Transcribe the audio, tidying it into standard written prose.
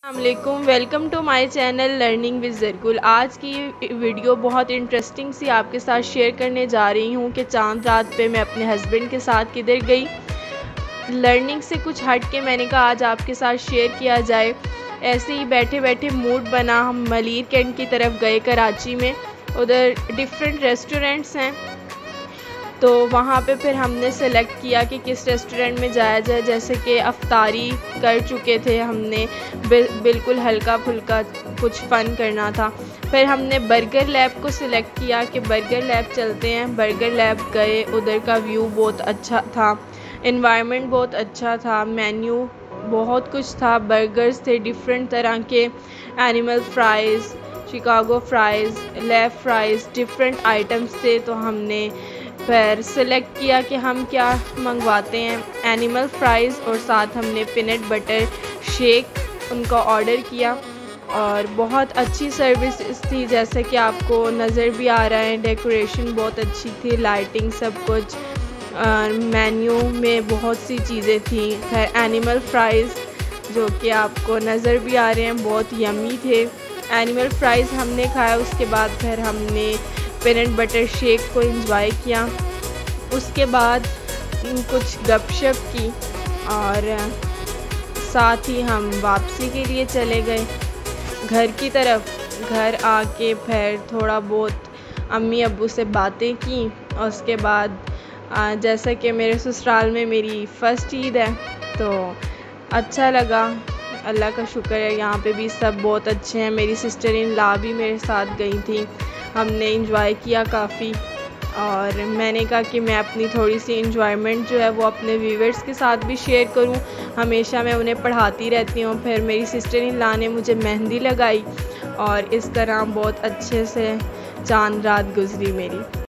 अस्सलामुअलैकुम, welcome to my channel learning with ज़रकुल। आज की वीडियो बहुत इंटरेस्टिंग सी आपके साथ शेयर करने जा रही हूँ कि चांद रात पे मैं अपने हस्बैंड के साथ किधर गई। लर्निंग से कुछ हट के मैंने कहा आज आपके साथ शेयर किया जाए। ऐसे ही बैठे बैठे मूड बना, हम मलीर कैंट की तरफ गए कराची में। उधर डिफरेंट रेस्टोरेंट्स हैं, तो वहाँ पे फिर हमने सेलेक्ट किया कि किस रेस्टोरेंट में जाया जाए। जैसे कि अफ्तारी कर चुके थे हमने, बिल्कुल हल्का फुल्का कुछ फ़न करना था। फिर हमने बर्गर लैब को सिलेक्ट किया कि बर्गर लैब चलते हैं। बर्गर लैब गए, उधर का व्यू बहुत अच्छा था, एनवायरनमेंट बहुत अच्छा था, मेन्यू बहुत कुछ था। बर्गर्स थे डिफरेंट तरह के, animal fries, Chicago fries, lab fries, different items थे। तो हमने फिर सेलेक्ट किया कि हम क्या मंगवाते हैं, एनिमल फ्राइज़ और साथ हमने पीनट बटर शेक उनका ऑर्डर किया। और बहुत अच्छी सर्विस थी, जैसे कि आपको नज़र भी आ रहा है। डेकोरेशन बहुत अच्छी थी, लाइटिंग सब कुछ, मेन्यू में बहुत सी चीज़ें थी। फिर एनिमल फ्राइज़ जो कि आपको नज़र भी आ रहे हैं, बहुत यम्मी थे। एनिमल फ्राइज़ हमने खाया, उसके बाद फिर हमने पीनट बटर शेक को एंजॉय किया। उसके बाद कुछ गपशप की और साथ ही हम वापसी के लिए चले गए घर की तरफ। घर आके फिर थोड़ा बहुत अम्मी अब्बू से बातें की। और उसके बाद जैसा कि मेरे ससुराल में मेरी फ़र्स्ट ईद है, तो अच्छा लगा, अल्लाह का शुक्र है। यहाँ पे भी सब बहुत अच्छे हैं। मेरी सिस्टर इन लॉ भी मेरे साथ गई थी, हमने इंजॉय किया काफ़ी। और मैंने कहा कि मैं अपनी थोड़ी सी इंजॉयमेंट जो है वो अपने व्यूअर्स के साथ भी शेयर करूं। हमेशा मैं उन्हें पढ़ाती रहती हूं। फिर मेरी सिस्टर इन लॉ ने मुझे मेहंदी लगाई और इस तरह बहुत अच्छे से चांद रात गुजरी मेरी।